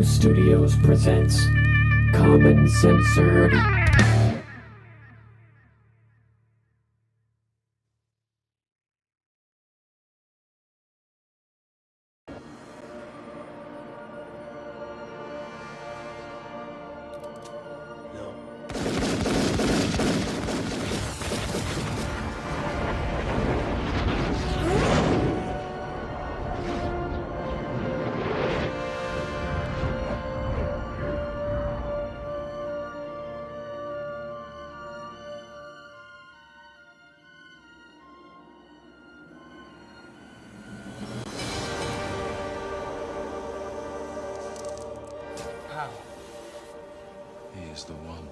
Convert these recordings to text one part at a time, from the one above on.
Studios presents Common Censored. He is the one.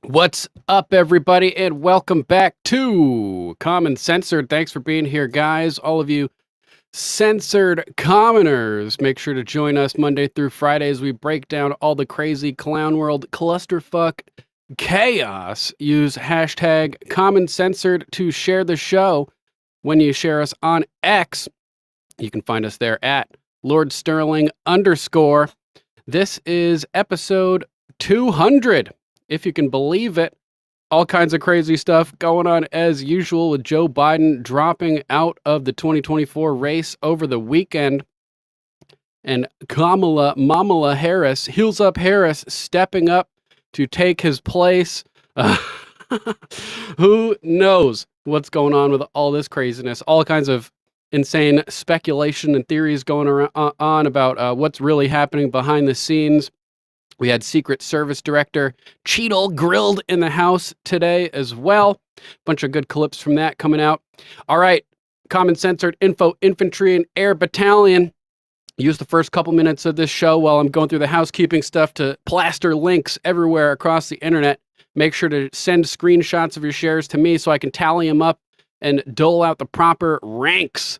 What's up, everybody, and welcome back to Common Censored. Thanks for being here, guys. All of you censored commoners, make sure to join us Monday through Friday as we break down all the crazy clown world clusterfuck chaos. Use hashtag Common Censored to share the show. When you share us on X, you can find us there at Lord Sterling _ This is episode 200. If you can believe it, all kinds of crazy stuff going on as usual with Joe Biden dropping out of the 2024 race over the weekend. And Kamala Harris, Heels Up Harris, stepping up to take his place. Who knows what's going on with all this craziness? All kinds of insane speculation and theories going on about what's really happening behind the scenes. We had Secret Service Director Cheatle grilled in the House today as well. Bunch of good clips from that coming out. All right, Common Censored Info Infantry and Air Battalion. Use the first couple minutes of this show while I'm going through the housekeeping stuff to plaster links everywhere across the internet. Make sure to send screenshots of your shares to me so I can tally them up and dole out the proper ranks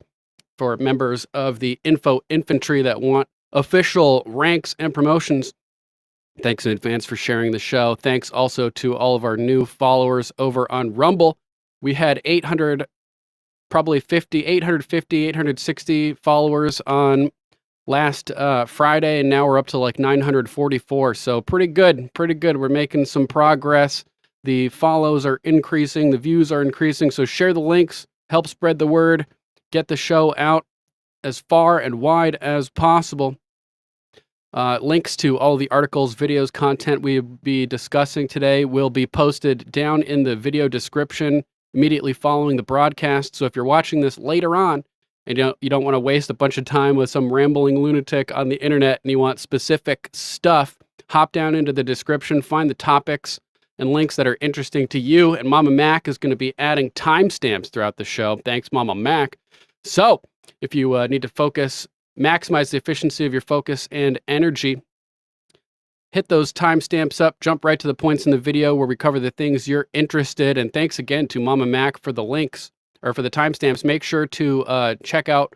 for members of the Info Infantry that want official ranks and promotions. Thanks in advance for sharing the show. Thanks also to all of our new followers over on Rumble. We had 860 followers on last Friday, and now we're up to like 944. So pretty good. We're making some progress. The follows are increasing. The views are increasing. So share the links, help spread the word, get the show out as far and wide as possible. Links to all the articles, videos, content we'll be discussing today will be posted down in the video description immediately following the broadcast. So if you're watching this later on and you don't want to waste a bunch of time with some rambling lunatic on the internet and you want specific stuff, hop down into the description, find the topics and links that are interesting to you. And Mama Mac is going to be adding timestamps throughout the show. Thanks, Mama Mac. So If you need to focus, maximize the efficiency of your focus and energy, hit those timestamps up, jump right to the points in the video where we cover the things you're interested in. Thanks again to Mama Mac for the links, or for the timestamps. Make sure to check out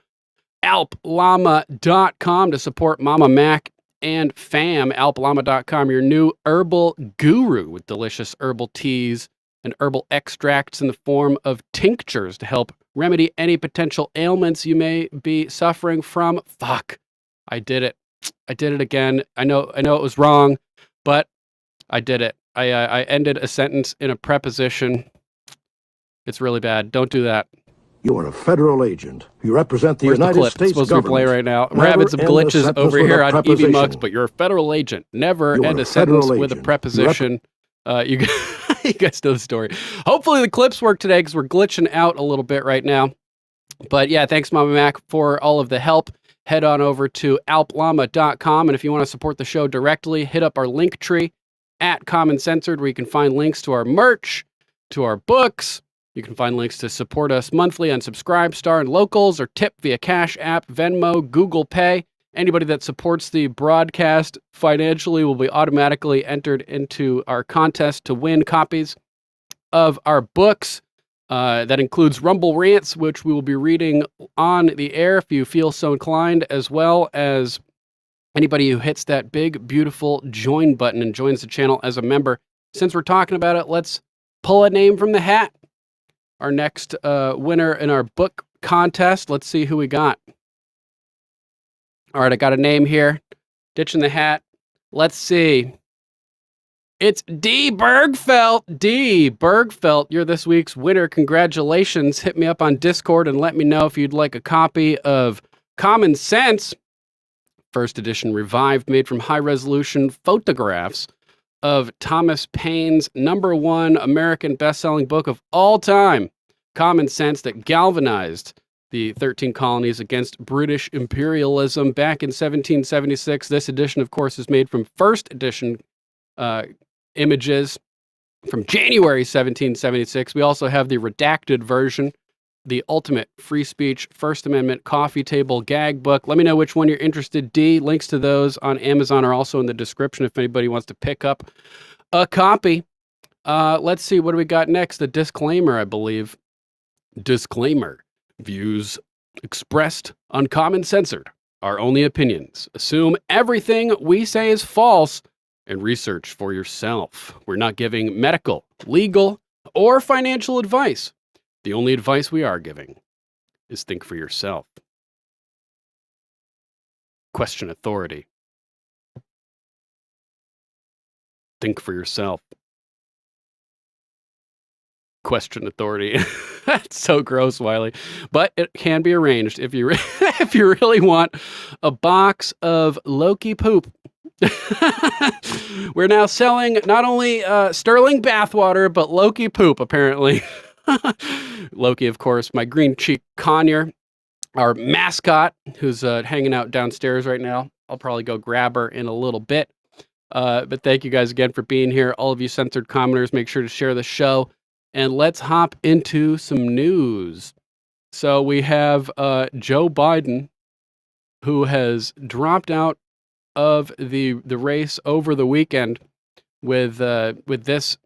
alplama.com to support Mama Mac and fam. Alplama.com, your new herbal guru with delicious herbal teas and herbal extracts in the form of tinctures to help remedy any potential ailments you may be suffering from. Fuck, I did it. I did it again. I know it was wrong, but I did it. I ended a sentence in a preposition. It's really bad. Don't do that. You are a federal agent. You represent the Where's United the clip? States It's supposed to be government. play right now. We're Never having some end a glitches sentence over with here a on EV preposition. Mugs, but you're a federal agent. Never You end are a a federal sentence with a agent. preposition. You guys know the story. Hopefully the clips work today because we're glitching out a little bit right now. But yeah, thanks Mama Mac for all of the help. Head on over to alplama.com, and if you want to support the show directly, hit up our link tree at Common Censored, where you can find links to our merch, to our books. You can find links to support us monthly on Subscribestar and Locals, or tip via Cash App, Venmo, Google Pay. Anybody that supports the broadcast financially will be automatically entered into our contest to win copies of our books. That includes Rumble Rants, which we will be reading on the air if you feel so inclined, as well as anybody who hits that big, beautiful join button and joins the channel as a member. Since we're talking about it, let's pull a name from the hat. Our next winner in our book contest. Let's see who we got. All right, I got a name here. Ditching the hat. Let's see. It's D. Bergfelt. D. Bergfelt, you're this week's winner. Congratulations. Hit me up on Discord and let me know if you'd like a copy of Common Sense, first edition revived, made from high-resolution photographs of Thomas Paine's #1 American best-selling book of all time, Common Sense, that galvanized the 13 colonies against British imperialism back in 1776. This edition, of course, is made from first edition images from January 1776. We also have the redacted version, the ultimate free speech First Amendment coffee table gag book. Let me know which one you're interested. D. Links to those on Amazon are also in the description if anybody wants to pick up a copy. Let's see, what do we got next? The disclaimer, I believe. Disclaimer. Views expressed on Common Censored are only opinions. Assume everything we say is false and research for yourself. We're not giving medical, legal, or financial advice. The only advice we are giving is think for yourself. Question authority. Think for yourself. Question authority. That's so gross, Wiley. But it can be arranged if you if you really want a box of Loki poop. We're now selling not only Sterling bathwater, but Loki poop, apparently. Loki, of course, my green cheek conure, our mascot, who's hanging out downstairs right now. I'll probably go grab her in a little bit. But thank you guys again for being here. All of you censored commenters, make sure to share the show. And let's hop into some news. So we have Joe Biden, who has dropped out of the race over the weekend with this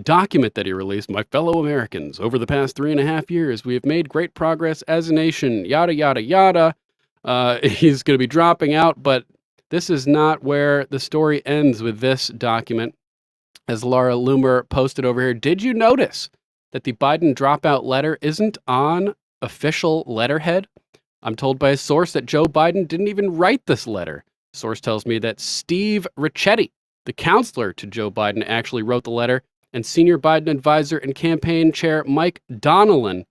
document that he released. My fellow Americans, over the past 3.5 years, we have made great progress as a nation, yada, yada, yada. He's going to be dropping out, but this is not where the story ends with this document. As Laura Loomer posted over here, did you notice that the Biden dropout letter isn't on official letterhead? I'm told by a source that Joe Biden didn't even write this letter. Source tells me that Steve Ricchetti, the counselor to Joe Biden, actually wrote the letter, and senior Biden advisor and campaign chair Mike Donnellan,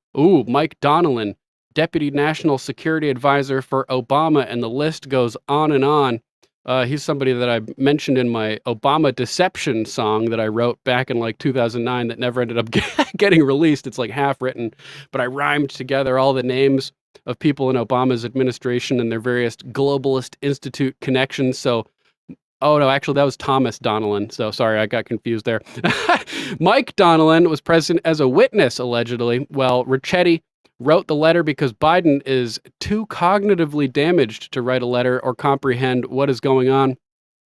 deputy national security advisor for Obama, and the list goes on and on. He's somebody that I mentioned in my Obama Deception song that I wrote back in like 2009 that never ended up getting released. It's like half written, but I rhymed together all the names of people in Obama's administration and their various globalist institute connections. So, oh no, actually that was Thomas Donnellan. So sorry, I got confused there. Mike Donnellan was present as a witness, allegedly, while Ricchetti wrote the letter because Biden is too cognitively damaged to write a letter or comprehend what is going on.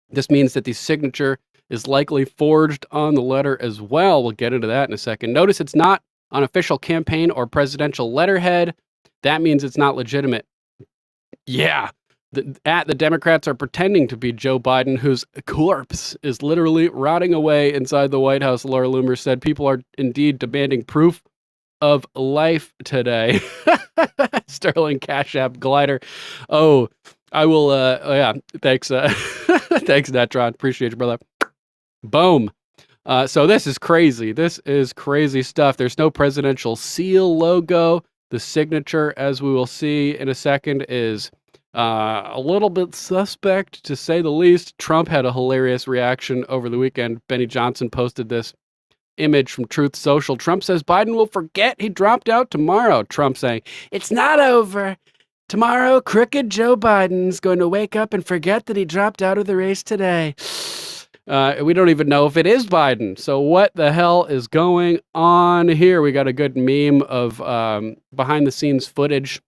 This means that the signature is likely forged on the letter as well. We'll get into that in a second. Notice it's not on official campaign or presidential letterhead. That means it's not legitimate. Yeah, the Democrats are pretending to be Joe Biden, whose corpse is literally rotting away inside the White House. Laura Loomer said people are indeed demanding proof of life today. Sterling Cash App Glider. Oh, I will. Yeah, thanks. Thanks, Netron. Appreciate you, brother. Boom. So this is crazy. This is crazy stuff. There's no presidential seal logo. The signature, as we will see in a second, is a little bit suspect, to say the least. Trump had a hilarious reaction over the weekend. Benny Johnson posted this image from Truth Social. Trump says Biden will forget he dropped out tomorrow. Trump saying, "It's not over. Tomorrow, crooked Joe Biden's going to wake up and forget that he dropped out of the race today." We don't even know if it is Biden. So what the hell is going on here? We got a good meme of behind the scenes footage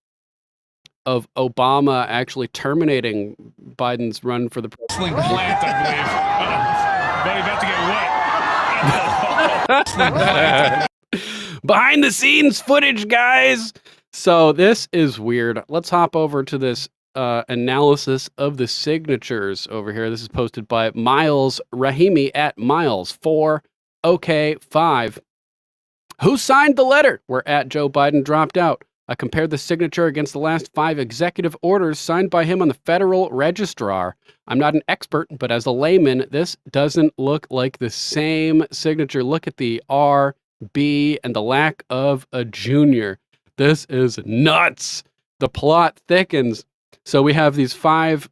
of Obama actually terminating Biden's run for the plant, I believe. Buddy, about to get wet. Behind the scenes footage, guys. So this is weird. Let's hop over to this analysis of the signatures over here. This is posted by Miles Rahimi at Miles4OK5. Who signed the letter where at Joe Biden dropped out? I compared the signature against the last 5 executive orders signed by him on the Federal Registrar. I'm not an expert, but as a layman, this doesn't look like the same signature. Look at the R, B, and the lack of a junior. This is nuts. The plot thickens. So we have these 5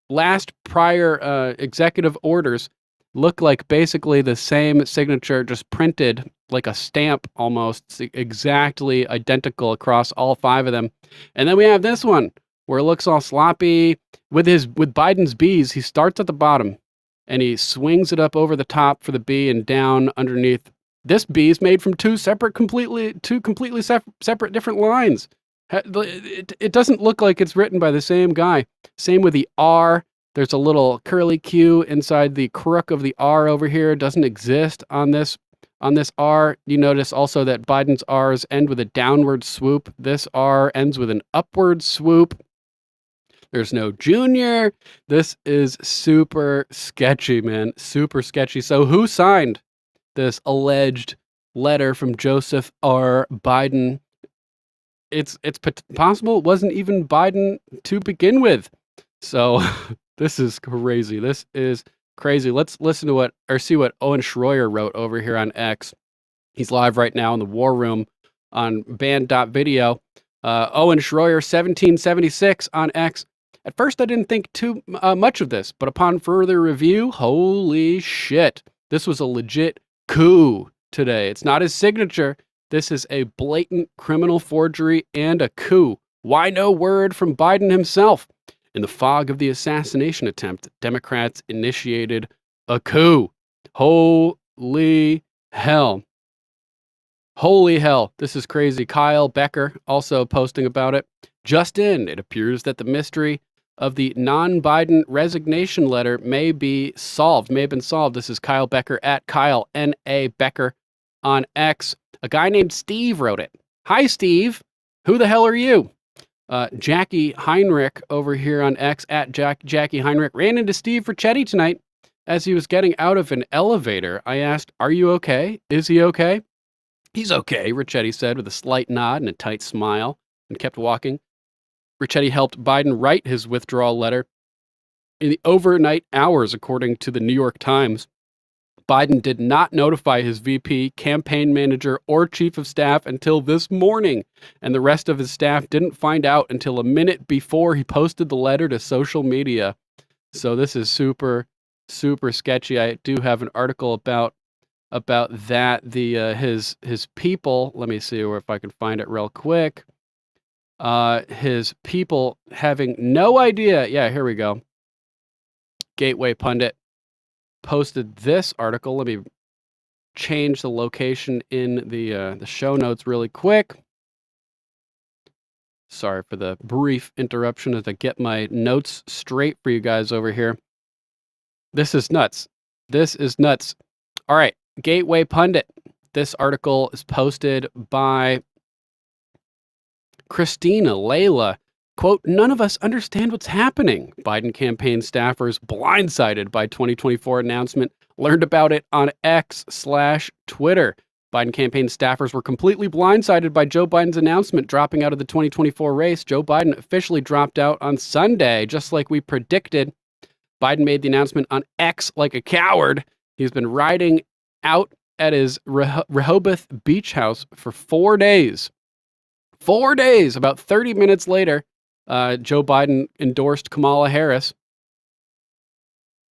last prior executive orders look like basically the same signature, just printed like a stamp almost, exactly identical across all 5 of them. And then we have this one where it looks all sloppy. With Biden's B's, he starts at the bottom and he swings it up over the top for the B and down underneath. This B is made from 2 completely separate different lines. It doesn't look like it's written by the same guy. Same with the R. There's a little curly Q inside the crook of the R over here. It doesn't exist on this R. You notice also that Biden's R's end with a downward swoop. This R ends with an upward swoop. There's no junior. This is super sketchy, man. Super sketchy. So who signed this alleged letter from Joseph R. Biden? It's possible it wasn't even Biden to begin with. So this is crazy. This is crazy. Let's listen to see what Owen Schroyer wrote over here on X. He's live right now in the war room on band.video. Owen Schroyer, 1776 on X. At first, I didn't think too much of this, but upon further review, holy shit. This was a legit coup today. It's not his signature. This is a blatant criminal forgery and a coup. Why no word from Biden himself? In the fog of the assassination attempt, Democrats initiated a coup. Holy hell. Holy hell. This is crazy. Kyle Becker also posting about it. Just in, it appears that the mystery of the non-Biden resignation letter may have been solved. This is Kyle Becker at Kyle N.A. Becker on X. A guy named Steve wrote it. Hi, Steve. Who the hell are you? Jackie Heinrich over here on X at Jackie Heinrich ran into Steve Ricchetti tonight as he was getting out of an elevator. I asked, "Are you okay? Is he okay?" "He's okay," Ricchetti said with a slight nod and a tight smile, and kept walking. Ricchetti helped Biden write his withdrawal letter in the overnight hours, according to the New York Times. Biden did not notify his VP, campaign manager, or chief of staff until this morning, and the rest of his staff didn't find out until a minute before he posted the letter to social media. So this is super, super sketchy. I do have an article about that. His people. Let me see if I can find it real quick. His people having no idea. Yeah, here we go. Gateway Pundit posted this article. Let me change the location in the show notes really quick. Sorry for the brief interruption as I get my notes straight for you guys over here. This is nuts. This is nuts. All right, Gateway Pundit. This article is posted by Christina Layla. Quote, none of us understand what's happening. Biden campaign staffers blindsided by 2024 announcement learned about it on X/Twitter. Biden campaign staffers were completely blindsided by Joe Biden's announcement dropping out of the 2024 race. Joe Biden officially dropped out on Sunday, just like we predicted. Biden made the announcement on X like a coward. He's been riding out at his Rehoboth beach house for 4 days. 4 days. About 30 minutes later, Joe Biden endorsed Kamala Harris.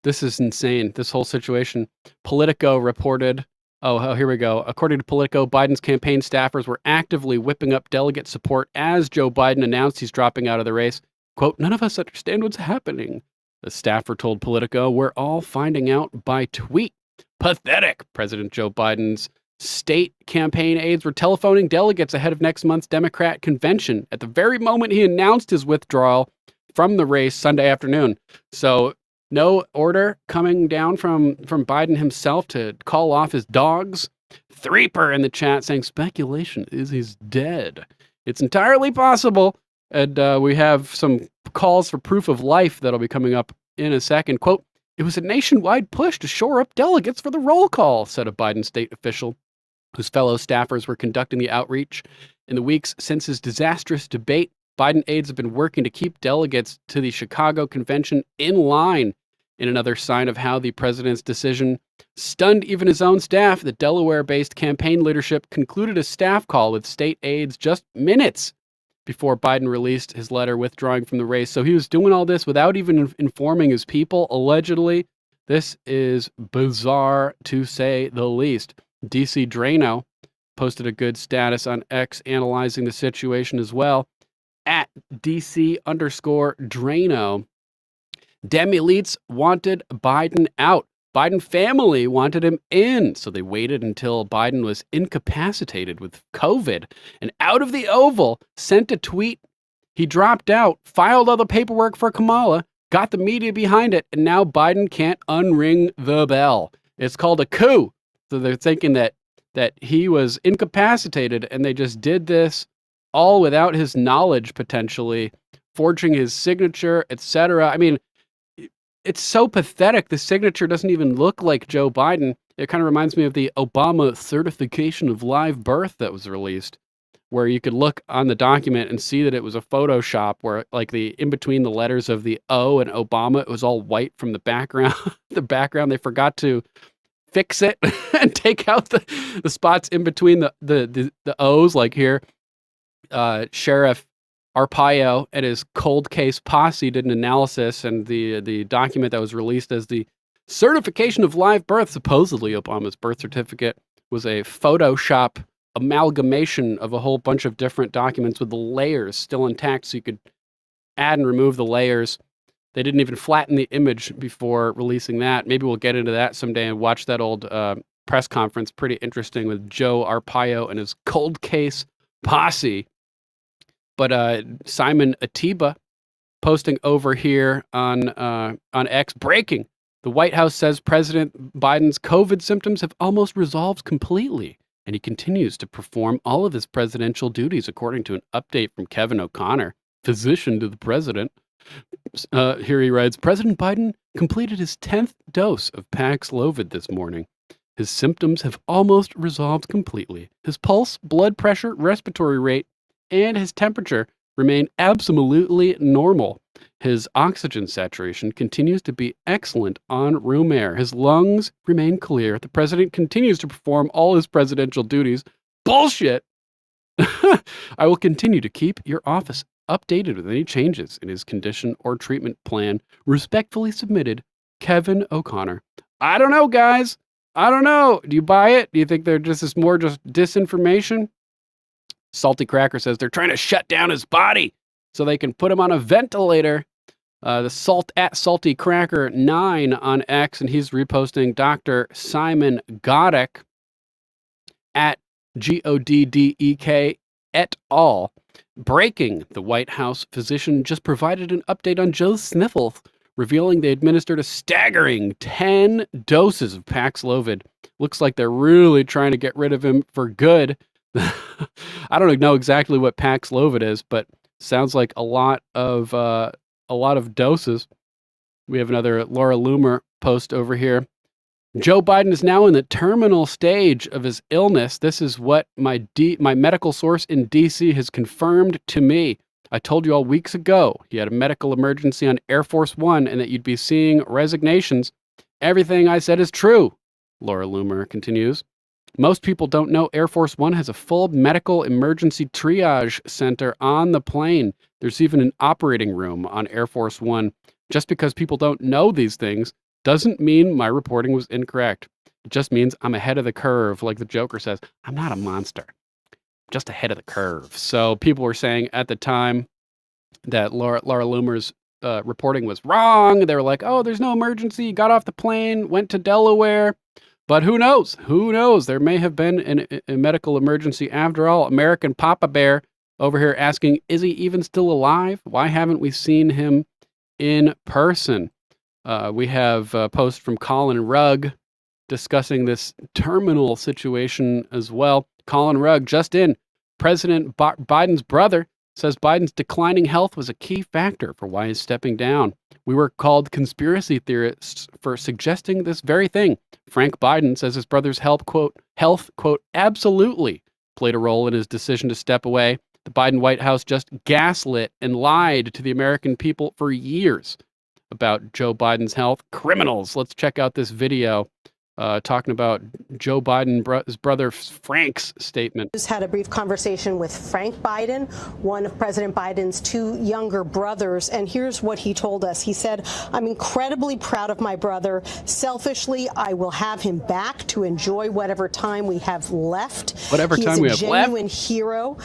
This is insane, this whole situation. Politico reported, here we go. According to Politico, Biden's campaign staffers were actively whipping up delegate support as Joe Biden announced he's dropping out of the race. Quote, none of us understand what's happening. The staffer told Politico, we're all finding out by tweet. Pathetic. President Joe Biden's state campaign aides were telephoning delegates ahead of next month's Democrat convention at the very moment he announced his withdrawal from the race Sunday afternoon. So no order coming down from Biden himself to call off his dogs. Threeper in the chat saying speculation is he's dead. It's entirely possible. And we have some calls for proof of life that'll be coming up in a second. Quote, it was a nationwide push to shore up delegates for the roll call, said a Biden state official whose fellow staffers were conducting the outreach. In the weeks since his disastrous debate, Biden aides have been working to keep delegates to the Chicago convention in line. In another sign of how the president's decision stunned even his own staff, the Delaware-based campaign leadership concluded a staff call with state aides just minutes before Biden released his letter withdrawing from the race. So he was doing all this without even informing his people, allegedly. This is bizarre, to say the least. DC Drano posted a good status on X analyzing the situation as well. At DC_Drano. Dem elites wanted Biden out. Biden family wanted him in. So they waited until Biden was incapacitated with COVID and out of the Oval, sent a tweet. He dropped out, filed all the paperwork for Kamala, got the media behind it, and now Biden can't unring the bell. It's called a coup. So they're thinking that he was incapacitated and they just did this all without his knowledge, potentially, forging his signature, etc. I mean, it's so pathetic. The signature doesn't even look like Joe Biden. It kind of reminds me of the Obama certification of live birth that was released, where you could look on the document and see that it was a Photoshop where, like, the in between the letters of the O and Obama, it was all white from the background. The background, they forgot to fix it and take out the spots in between the O's, like here. Sheriff Arpaio and his cold case posse did an analysis, and the document that was released as the certification of live birth, supposedly Obama's birth certificate, was a Photoshop amalgamation of a whole bunch of different documents with the layers still intact, so you could add and remove the layers. They didn't even flatten the image before releasing that. Maybe we'll get into that someday and watch that old press conference. Pretty interesting with Joe Arpaio and his cold case posse. But Simon Atiba posting over here on X, breaking. The White House says President Biden's COVID symptoms have almost resolved completely, and he continues to perform all of his presidential duties, according to an update from Kevin O'Connor, physician to the president. Here he writes, President Biden completed his 10th dose of Paxlovid this morning. His symptoms have almost resolved completely. His pulse, blood pressure, respiratory rate, and his temperature remain absolutely normal. His oxygen saturation continues to be excellent on room air. His lungs remain clear. The president continues to perform all his presidential duties. Bullshit! I will continue to keep your office updated with any changes in his condition or treatment plan. Respectfully submitted, Kevin O'Connor. I don't know, guys. I don't know. Do you buy it? Do you think they're just more disinformation? Salty Cracker says they're trying to shut down his body so they can put him on a ventilator. The Salty Cracker 9 on X, and he's reposting Dr. Simon Godek at Goddek et al. Breaking, the White House physician just provided an update on Joe's sniffles, revealing they administered a staggering 10 doses of Paxlovid. Looks like they're really trying to get rid of him for good. I don't know exactly what Paxlovid is, but sounds like a lot of doses. We have another Laura Loomer post over here. Joe Biden is now in the terminal stage of his illness. This is what my medical source in D.C. has confirmed to me. I told you all weeks ago he had a medical emergency on Air Force One and that you'd be seeing resignations. Everything I said is true, Laura Loomer continues. Most people don't know Air Force One has a full medical emergency triage center on the plane. There's even an operating room on Air Force One. Just because people don't know these things doesn't mean my reporting was incorrect. It just means I'm ahead of the curve, like the Joker says. I'm not a monster, just ahead of the curve. So people were saying at the time that Laura Loomer's reporting was wrong. They were like, oh, there's no emergency. Got off the plane, went to Delaware. But who knows? Who knows? There may have been a medical emergency after all. American Papa Bear over here asking, is he even still alive? Why haven't we seen him in person? We have a post from Colin Rugg discussing this terminal situation as well. Colin Rugg, just in, President Biden's brother says Biden's declining health was a key factor for why he's stepping down. We were called conspiracy theorists for suggesting this very thing. Frank Biden says his brother's health, quote, absolutely played a role in his decision to step away. The Biden White House just gaslit and lied to the American people for years about Joe Biden's health. Criminals. Let's check out this video talking about Joe Biden, his brother Frank's statement. Just had a brief conversation with Frank Biden, one of President Biden's two younger brothers, and here's what he told us. He said, I'm incredibly proud of my brother. Selfishly, I will have him back to enjoy whatever time we have left. Whatever time we have left. He's a genuine hero.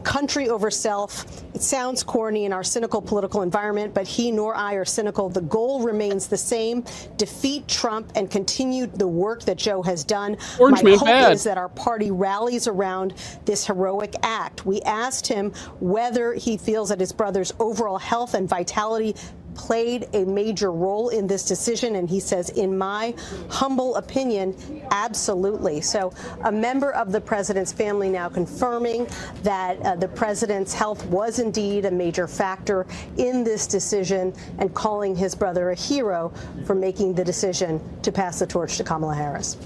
Country over self. It sounds corny in our cynical political environment, but he nor I are cynical. The goal remains the same: defeat Trump and continue the work that Joe has done. Orange My man hope bad. is that our party rallies around this heroic act. We asked him whether he feels that his brother's overall health and vitality played a major role in this decision, and he says, in my humble opinion, absolutely. So a member of the president's family now confirming that the president's health was indeed a major factor in this decision, and calling his brother a hero for making the decision to pass the torch to Kamala Harris.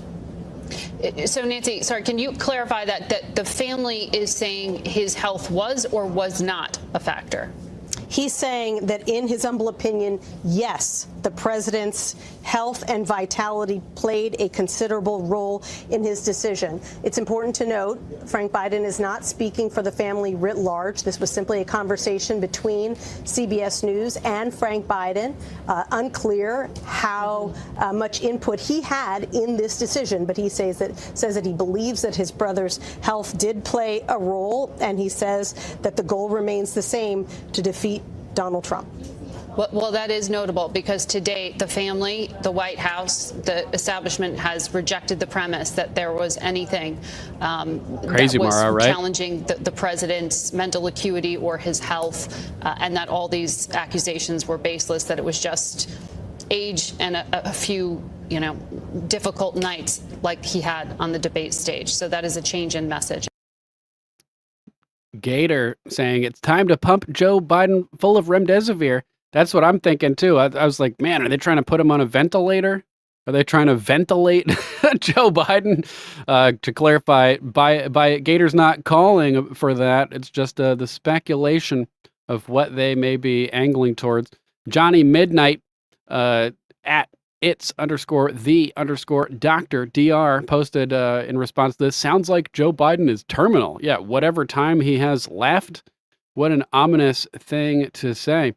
So, Nancy, sorry, can you clarify that the family is saying his health was or was not a factor? He's saying that in his humble opinion, yes, the president's health and vitality played a considerable role in his decision. It's important to note Frank Biden is not speaking for the family writ large. This was simply a conversation between CBS News and Frank Biden. Unclear how much input he had in this decision, but he says that he believes that his brother's health did play a role, and he says that the goal remains the same: to defeat Donald Trump. Well, that is notable because to date, the family, the White House, the establishment has rejected the premise that there was anything Crazy, that was Mara, right? challenging the president's mental acuity or his health, and that all these accusations were baseless, that it was just age and a few, difficult nights like he had on the debate stage. So that is a change in message. Gator saying it's time to pump Joe Biden full of remdesivir. That's what I'm thinking too. I was like, man, are they trying to put him on a ventilator? Are they trying to ventilate Joe Biden? To clarify, by Gator's not calling for that. It's just the speculation of what they may be angling towards. Johnny Midnight at its_the_Dr. Dr. posted in response to this, sounds like Joe Biden is terminal. Yeah, whatever time he has left. What an ominous thing to say.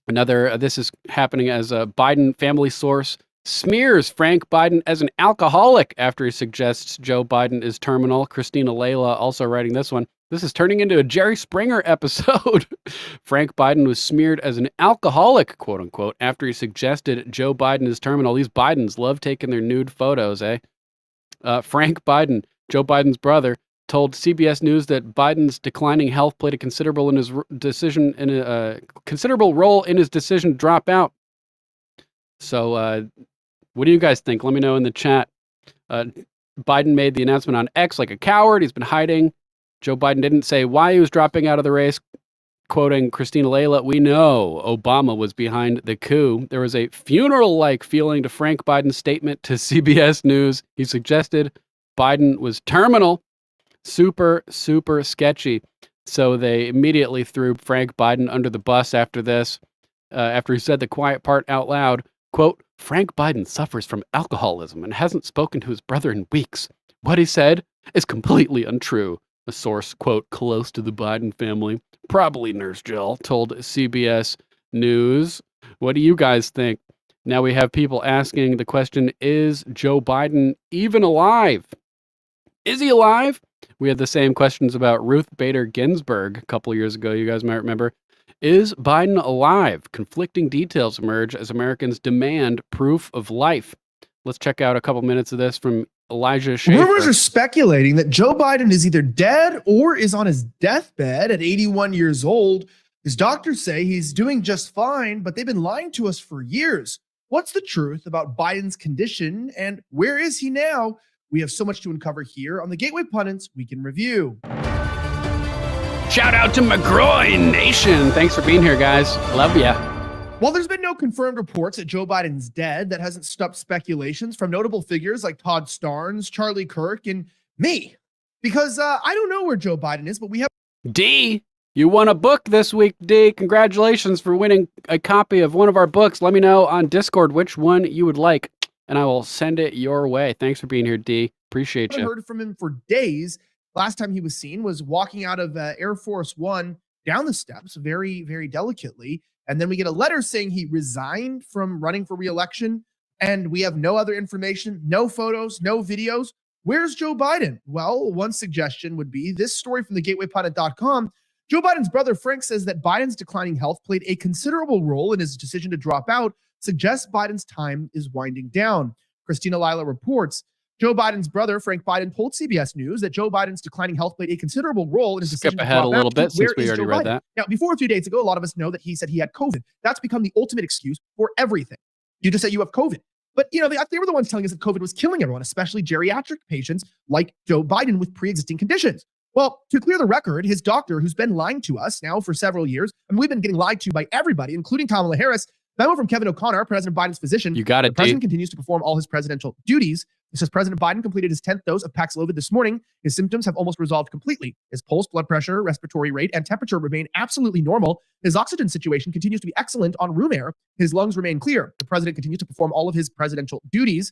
This is happening as a Biden family source smears Frank Biden as an alcoholic after he suggests Joe Biden is terminal. Christina Layla also writing this one. This is turning into a Jerry Springer episode. Frank Biden was smeared as an alcoholic, quote unquote, after he suggested Joe Biden is terminal. These Bidens love taking their nude photos, eh? Frank Biden, Joe Biden's brother, told CBS News that Biden's declining health played a considerable in his decision in a considerable role in his decision to drop out. So, what do you guys think? Let me know in the chat. Biden made the announcement on X like a coward. He's been hiding. Joe Biden didn't say why he was dropping out of the race. Quoting Christina Layla, we know Obama was behind the coup. There was a funeral-like feeling to Frank Biden's statement to CBS News. He suggested Biden was terminal. Super, super sketchy. So they immediately threw Frank Biden under the bus after this, after he said the quiet part out loud. Quote, Frank Biden suffers from alcoholism and hasn't spoken to his brother in weeks. What he said is completely untrue. A source, quote, close to the Biden family, probably Nurse Jill, told CBS News. What do you guys think? Now we have people asking the question, is Joe Biden even alive? Is he alive? We had the same questions about Ruth Bader Ginsburg a couple years ago. You guys might remember. Is Biden alive? Conflicting details emerge as Americans demand proof of life. Let's check out a couple minutes of this from Elijah Schaefer. Rumors are speculating that Joe Biden is either dead or is on his deathbed at 81 years old. His doctors say he's doing just fine, but they've been lying to us for years. What's the truth about Biden's condition and where is he now? We have so much to uncover here on the Gateway Pundits Week in Review. Shout out to McGroin Nation. Thanks for being here, guys. Love ya. While there's been no confirmed reports that Joe Biden's dead, that hasn't stopped speculations from notable figures like Todd Starnes, Charlie Kirk, and me. Because I don't know where Joe Biden is, but we have... D, you won a book this week, D. Congratulations for winning a copy of one of our books. Let me know on Discord which one you would like, and I will send it your way. Thanks for being here, D. Appreciate I you. heard from him for days. Last time he was seen was walking out of Air Force One down the steps very, very delicately. And then we get a letter saying he resigned from running for re-election. And we have no other information, no photos, no videos. Where's Joe Biden? Well, one suggestion would be this story from thegatewaypundit.com. Joe Biden's brother, Frank, says that Biden's declining health played a considerable role in his decision to drop out, suggests Biden's time is winding down. Christina Lila reports, Joe Biden's brother, Frank Biden, told CBS News that Joe Biden's declining health played a considerable role in his decision to drop out. Skip ahead a little bit since we already read that. Now, before a few days ago, a lot of us know that he said he had COVID. That's become the ultimate excuse for everything. You just say you have COVID. But, they were the ones telling us that COVID was killing everyone, especially geriatric patients like Joe Biden with pre-existing conditions. Well, to clear the record, his doctor, who's been lying to us now for several years, and we've been getting lied to by everybody, including Kamala Harris, memo from Kevin O'Connor, President Biden's physician. You got it, The president continues to perform all his presidential duties. It says President Biden completed his 10th dose of Paxlovid this morning. His symptoms have almost resolved completely. His pulse, blood pressure, respiratory rate, and temperature remain absolutely normal. His oxygen situation continues to be excellent on room air. His lungs remain clear. The president continues to perform all of his presidential duties.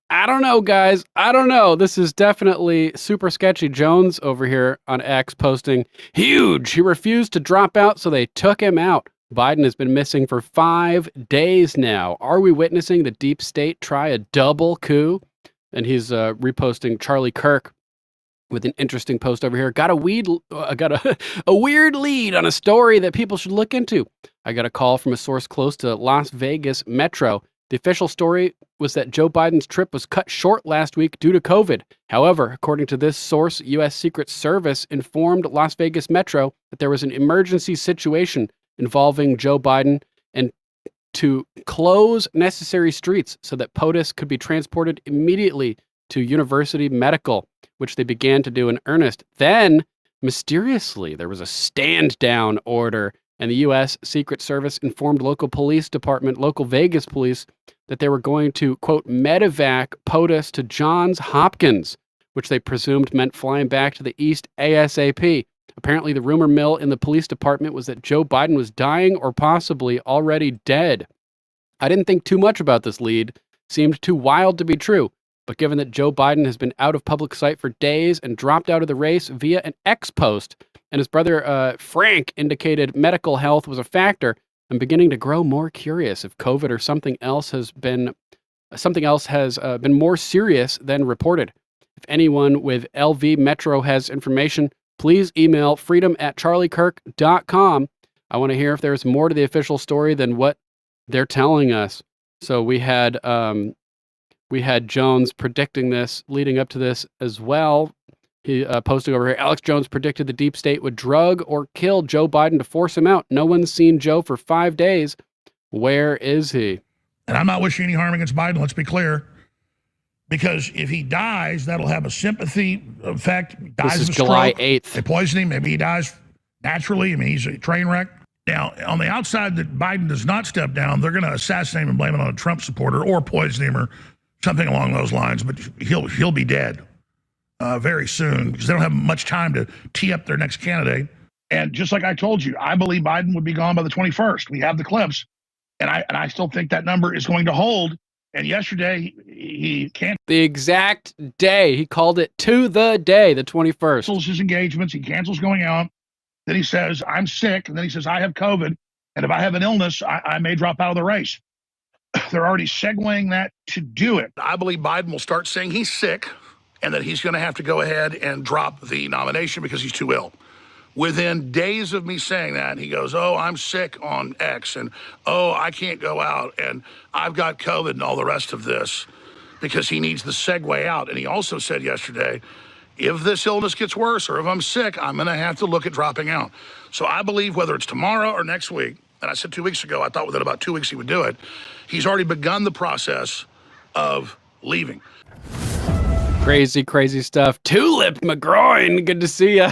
I don't know, guys. I don't know. This is definitely super sketchy. Jones over here on X posting, huge. He refused to drop out, so they took him out. Biden has been missing for 5 days now. Are we witnessing the deep state try a double coup? And he's reposting Charlie Kirk with an interesting post over here. Got a weird lead on a story that people should look into. I got a call from a source close to Las Vegas Metro. The official story was that Joe Biden's trip was cut short last week due to COVID. However, according to this source, U.S. Secret Service informed Las Vegas Metro that there was an emergency situation involving Joe Biden and to close necessary streets so that POTUS could be transported immediately to University Medical, which they began to do in earnest. Then, mysteriously, there was a stand-down order, and the U.S. Secret Service informed local Vegas police, that they were going to, quote, medevac POTUS to Johns Hopkins, which they presumed meant flying back to the East ASAP. Apparently, the rumor mill in the police department was that Joe Biden was dying or possibly already dead. I didn't think too much about this lead. Seemed too wild to be true. But given that Joe Biden has been out of public sight for days and dropped out of the race via an X post, and his brother Frank indicated medical health was a factor, I'm beginning to grow more curious if COVID or something else has been more serious than reported. If anyone with LV Metro has information, please email freedom@charliekirk.com. I want to hear if there's more to the official story than what they're telling us. So we had Jones predicting this leading up to this as well. He posted over here, Alex Jones predicted the deep state would drug or kill Joe Biden to force him out. No one's seen Joe for 5 days. Where is he? And I'm not wishing any harm against Biden, let's be clear. Because if he dies, that'll have a sympathy effect. He dies This is of a July stroke. 8th. They poison him. Maybe he dies naturally. I mean, he's a train wreck. Now, on the outside that Biden does not step down, they're going to assassinate him and blame it on a Trump supporter or poison him or something along those lines. But he'll be dead very soon because they don't have much time to tee up their next candidate. And just like I told you, I believe Biden would be gone by the 21st. We have the clips. And I still think that number is going to hold. And yesterday, he canceled The exact day. He called it to the day, the 21st. his engagements. He cancels going out. Then he says, I'm sick. And then he says, I have COVID. And if I have an illness, I may drop out of the race. They're already segueing that to do it. I believe Biden will start saying he's sick and that he's going to have to go ahead and drop the nomination because he's too ill. Within days of me saying that, he goes, oh, I'm sick on X, and oh, I can't go out, and I've got COVID and all the rest of this because he needs the segue out. And he also said yesterday, if this illness gets worse or if I'm sick, I'm going to have to look at dropping out. So I believe whether it's tomorrow or next week, and I said 2 weeks ago, I thought within about 2 weeks he would do it, he's already begun the process of leaving. Crazy, crazy stuff. Tulip McGroin, good to see ya.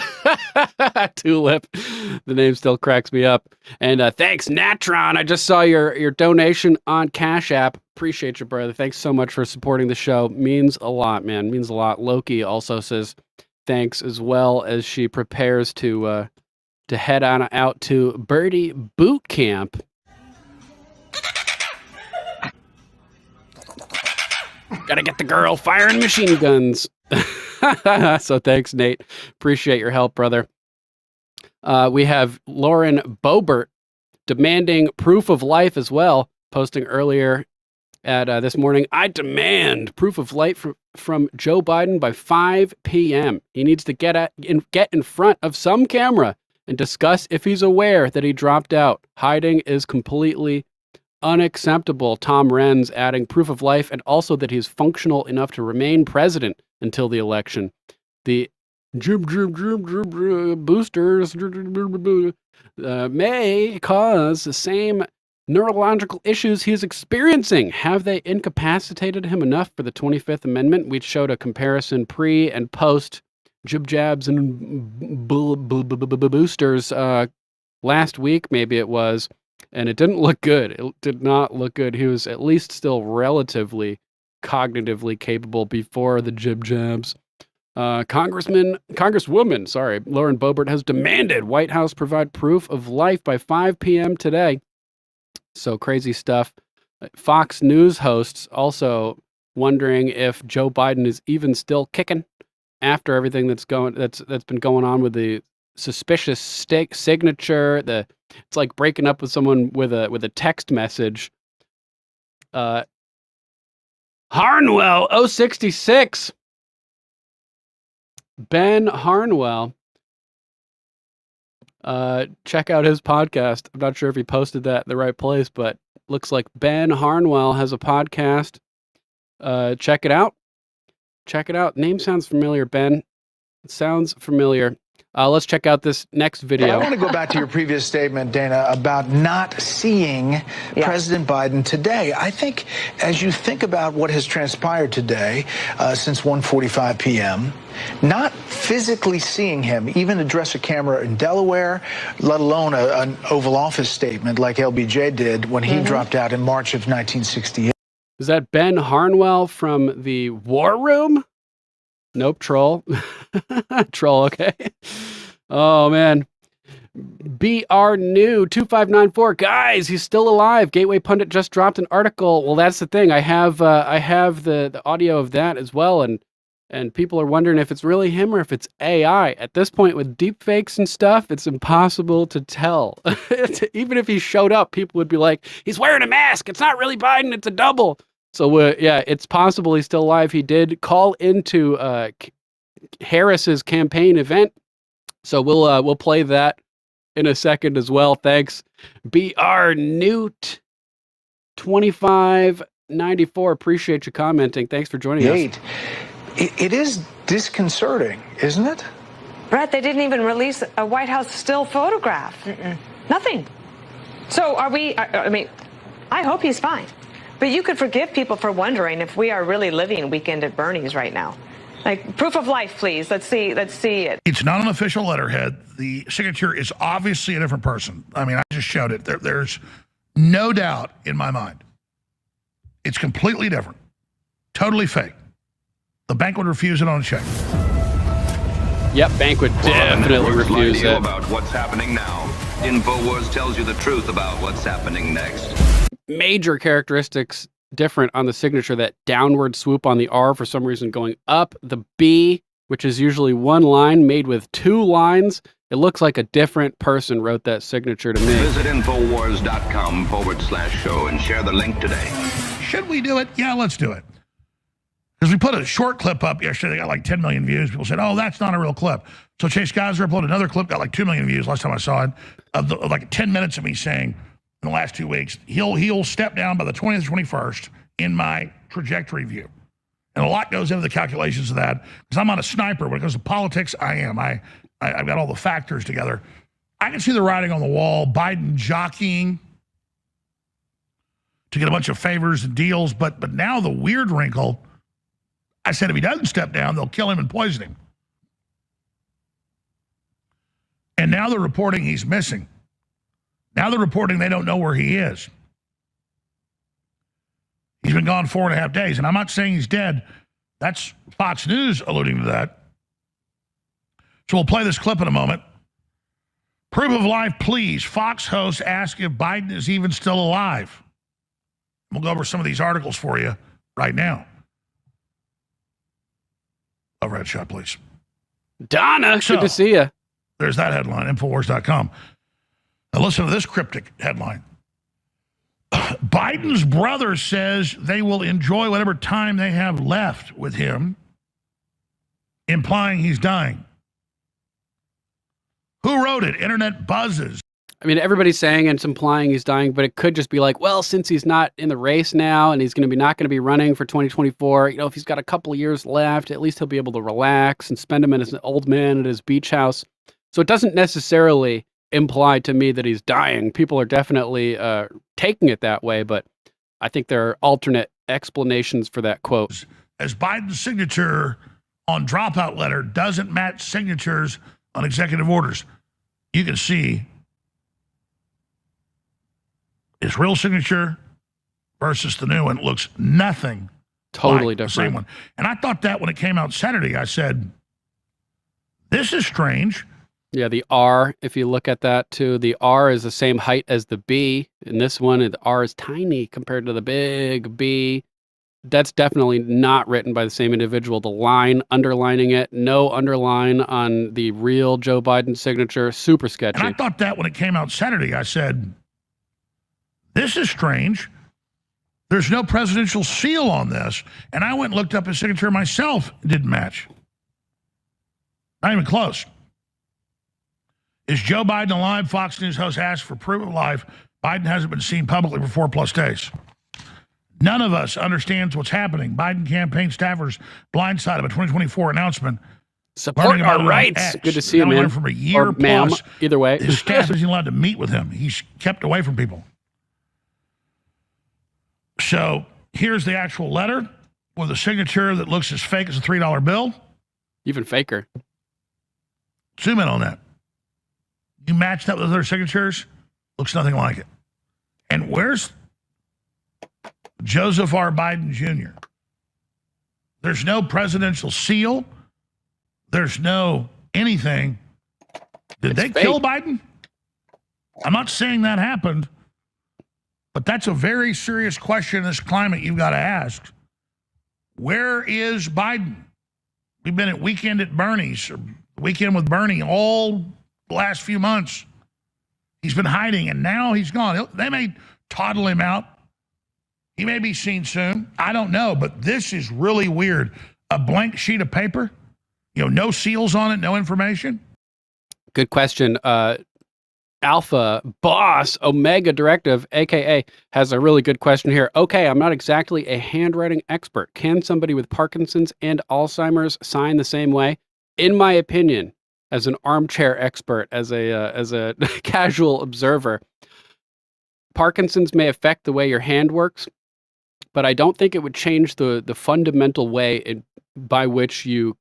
Tulip, the name still cracks me up. And thanks, Natron. I just saw your donation on Cash App. Appreciate you, brother. Thanks so much for supporting the show. Means a lot, man. Means a lot. Loki also says thanks as well as she prepares to head on out to Birdie Boot Camp. Gotta get the girl firing machine guns. So thanks, Nate. Appreciate your help, brother. We have Lauren Boebert demanding proof of life as well, posting earlier at this morning. I demand proof of life from Joe Biden by 5 p.m. He needs to get in front of some camera and discuss if he's aware that he dropped out. Hiding is completely unacceptable. Tom Renz adding proof of life and also that he's functional enough to remain president until the election. The boosters may cause the same neurological issues he's experiencing. Have they incapacitated him enough for the 25th Amendment? We showed a comparison pre and post jib jabs and boosters last week, maybe it was. And it didn't look good. It did not look good. He was at least still relatively cognitively capable before the jib jabs. Congresswoman, Lauren Boebert has demanded White House provide proof of life by 5 p.m. today. So crazy stuff. Fox News hosts also wondering if Joe Biden is even still kicking after everything that's been going on with the suspicious signature. It's like breaking up with someone with a text message. Harnwell 066. Ben Harnwell. Check out his podcast. I'm not sure if he posted that in the right place, but looks like Ben Harnwell has a podcast. Check it out. Name sounds familiar, Ben. It sounds familiar. Let's check out this next video. I want to go back to your previous statement, Dana, about not seeing President Biden today. I think as you think about what has transpired today since 1:45 p.m., not physically seeing him even address a camera in Delaware, let alone an Oval Office statement like LBJ did when he dropped out in March of 1968. Is that Ben Harnwell from the War Room? Nope, troll. Troll, okay. Oh, man. BR New 2594. Guys, he's still alive. Gateway Pundit just dropped an article. Well, that's the thing. I have the audio of that as well, and people are wondering if it's really him or if it's AI. At this point, with deepfakes and stuff, it's impossible to tell. Even if he showed up, people would be like, he's wearing a mask. It's not really Biden. It's a double. So, yeah, it's possible he's still alive. He did call into Harris's campaign event. So we'll play that in a second as well. Thanks. BR Newt 2594. Appreciate you commenting. Thanks for joining us. It is disconcerting, isn't it? Brett, they didn't even release a White House still photograph. Nothing. So are we, I mean, I hope he's fine. But you could forgive people for wondering if we are really living Weekend at Bernie's right now. Like, proof of life, please. Let's see it. It's not an official letterhead. The signature is obviously a different person. I mean, I just showed it. There's no doubt in my mind. It's completely different. Totally fake. The bank would refuse it on a check. Yep, bank would definitely refuse it. About what's happening now. InfoWars tells you the truth about what's happening next. Major characteristics different on the signature. That downward swoop on the R for some reason going up. The B, which is usually one line, made with two lines. It looks like a different person wrote that signature to me. Visit Infowars.com/show and share the link today. Should we do it? Yeah, let's do it. Because we put a short clip up yesterday, they got like 10 million views. People said, oh, that's not a real clip. So Chase Geiser uploaded another clip, got like 2 million views last time I saw it, of like 10 minutes of me saying in the last 2 weeks, he'll step down by the 20th, 21st in my trajectory view. And a lot goes into the calculations of that. Because I'm not a sniper. When it comes to politics, I am. I've got all the factors together. I can see the writing on the wall, Biden jockeying to get a bunch of favors and deals. But now the weird wrinkle, I said if he doesn't step down, they'll kill him and poison him. And now they're reporting he's missing. Now they're reporting they don't know where he is. He's been gone 4.5 days, and I'm not saying he's dead. That's Fox News alluding to that. So we'll play this clip in a moment. Proof of life, please. Fox host ask if Biden is even still alive. We'll go over some of these articles for you right now. Overhead shot, please. Donna, So, good to see you. There's that headline, Infowars.com. Now listen to this cryptic headline. Biden's brother says they will enjoy whatever time they have left with him, implying he's dying. Who wrote it? Internet buzzes. I mean, everybody's saying it's implying he's dying, but it could just be like, well, since he's not in the race now and he's not going to be running for 2024, if he's got a couple of years left, at least he'll be able to relax and spend him as an old man at his beach house. So it doesn't necessarily imply to me that he's dying. People are definitely taking it that way, but I think there are alternate explanations for that quote. As Biden's signature on dropout letter doesn't match signatures on executive orders, you can see his real signature versus the new one looks nothing Totally like the different. same one. And I thought that when it came out Saturday, I said, this is strange. Yeah, the R, if you look at that too, the R is the same height as the B. In this one, the R is tiny compared to the big B. That's definitely not written by the same individual. The line underlining it, no underline on the real Joe Biden signature. Super sketchy. And I thought that when it came out Saturday, I said, this is strange. There's no presidential seal on this. And I went and looked up his signature myself. It didn't match. Not even close. Is Joe Biden alive? Fox News host asked for proof of life. Biden hasn't been seen publicly for 4+ days. None of us understands what's happening. Biden campaign staffers blindsided of a 2024 announcement. Support our rights. Good to see you, man. From a year or ma'am, plus, either way. his staff isn't allowed to meet with him. He's kept away from people. So here's the actual letter with a signature that looks as fake as a $3 bill. Even faker. Zoom in on that. You match that with other signatures, looks nothing like it. And where's Joseph R. Biden Jr.? There's no presidential seal. There's no anything. Did they kill Biden? I'm not saying that happened, but that's a very serious question in this climate you've got to ask. Where is Biden? We've been at Weekend at Bernie's, or Weekend with Bernie all the last few months. He's been hiding, and now he's gone. They may toddle him out. He may be seen soon. I don't know, but this is really weird. A blank sheet of paper, no seals on it, no information. Good question. Alpha Boss Omega Directive, aka, has a really good question here. Okay, I'm not exactly a handwriting expert. Can somebody with Parkinson's and Alzheimer's sign the same way? In my opinion, as an armchair expert, as a casual observer, Parkinson's may affect the way your hand works, but I don't think it would change the fundamental way by which you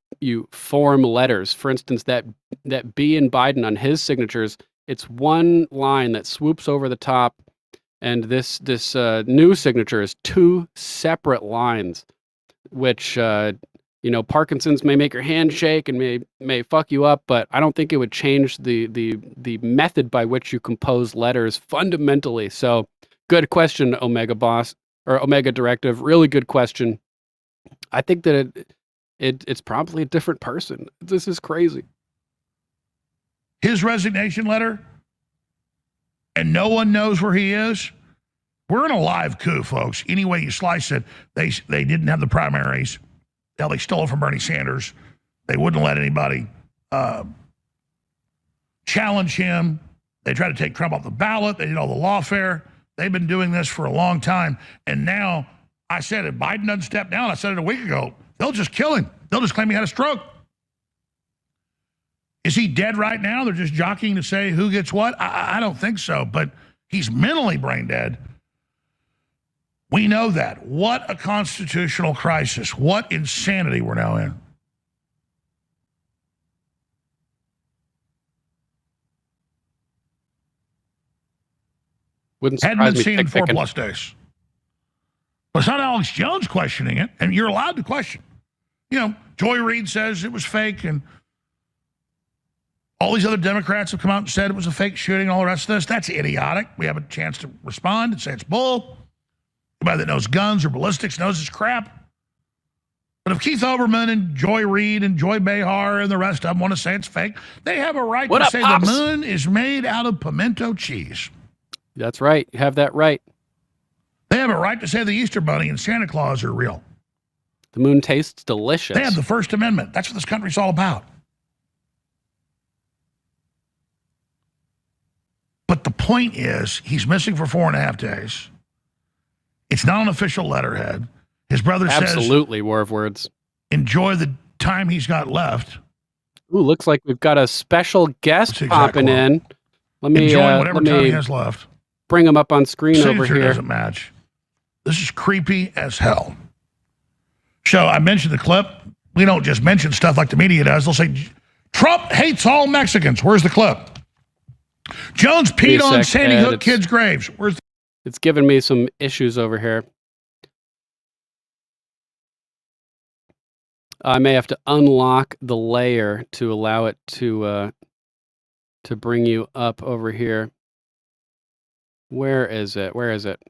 form letters. For instance, that B in Biden on his signatures, it's one line that swoops over the top, and this new signature is two separate lines, which Parkinson's may make your hand shake and may fuck you up, but I don't think it would change the method by which you compose letters fundamentally. So, good question, Omega Boss or Omega Directive. Really good question. I think that it's probably a different person. This is crazy. His resignation letter, and no one knows where he is. We're in a live coup, folks. Any way you slice it, they didn't have the primaries. Hell, they stole it from Bernie Sanders. They wouldn't let anybody challenge him. They tried to take Trump off the ballot. They did all the lawfare. They've been doing this for a long time. And now, I said, if Biden doesn't step down, I said it a week ago, they'll just kill him. They'll just claim he had a stroke. Is he dead right now? They're just jockeying to say who gets what? I don't think so, but he's mentally brain dead. We know that. What a constitutional crisis. What insanity we're now in. Hadn't been seen in 4+ days. But it's not Alex Jones questioning it, and you're allowed to question. Joy Reid says it was fake, and all these other Democrats have come out and said it was a fake shooting and all the rest of this. That's idiotic. We have a chance to respond and say it's bull. Anybody that knows guns or ballistics knows it's crap. But if Keith Olbermann and Joy Reid and Joy Behar and the rest of them want to say it's fake, they have a right to say Pops? The moon is made out of pimento cheese. That's right. You have that right. They have a right to say the Easter Bunny and Santa Claus are real. The moon tastes delicious. They have the First Amendment. That's what this country's all about. But the point is, he's missing for 4.5 days. It's not an official letterhead. His brother says... Absolutely, war of words. Enjoy the time he's got left. Ooh, looks like we've got a special guest popping in. Let me enjoy whatever time he has left. Bring him up on screen over here. Doesn't match. This is creepy as hell. So I mentioned the clip. We don't just mention stuff like the media does. They'll say, Trump hates all Mexicans. Where's the clip? Jones peed on Sandy Hook kids' graves. Where's It's giving me some issues over here. I may have to unlock the layer to allow it to bring you up over here. Where is it? Where is it?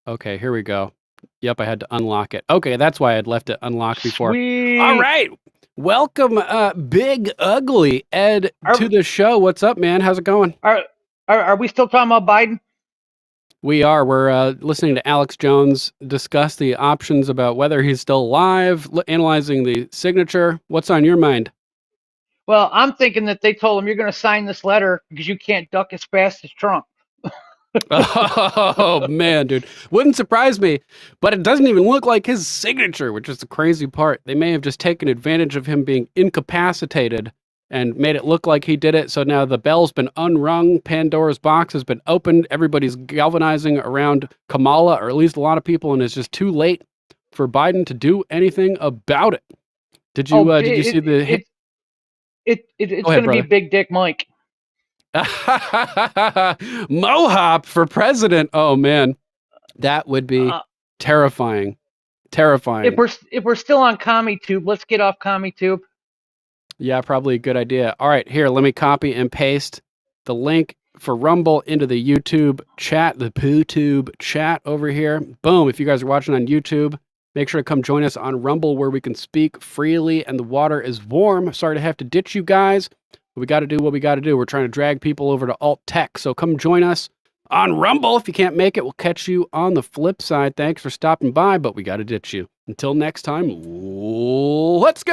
Okay, here we go. Yep, I had to unlock it. Okay, that's why I'd left it unlocked before. Sweet. All right. Welcome, Big Ugly Ed, to the show. What's up, man? How's it going? Are we still talking about Biden? We are. We're listening to Alex Jones discuss the options about whether he's still alive, analyzing the signature. What's on your mind? Well, I'm thinking that they told him you're going to sign this letter because you can't duck as fast as Trump. Oh, man, dude. Wouldn't surprise me, but it doesn't even look like his signature, which is the crazy part. They may have just taken advantage of him being incapacitated and made it look like he did it. So now the bell's been unrung. Pandora's box has been opened. Everybody's galvanizing around Kamala, or at least a lot of people, and it's just too late for Biden to do anything about it. Did you see the... It's going to be Big Dick Mike. Mohop for president. Oh man, that would be terrifying. Terrifying. If we're still on CommieTube, let's get off CommieTube. Yeah, probably a good idea. All right, here, let me copy and paste the link for Rumble into the YouTube chat, the PooTube chat over here. Boom. If you guys are watching on YouTube, make sure to come join us on Rumble where we can speak freely and the water is warm. Sorry to have to ditch you guys. We got to do what we got to do. We're trying to drag people over to alt tech. So come join us on Rumble. If you can't make it, we'll catch you on the flip side. Thanks for stopping by, but we got to ditch you. Until next time, let's get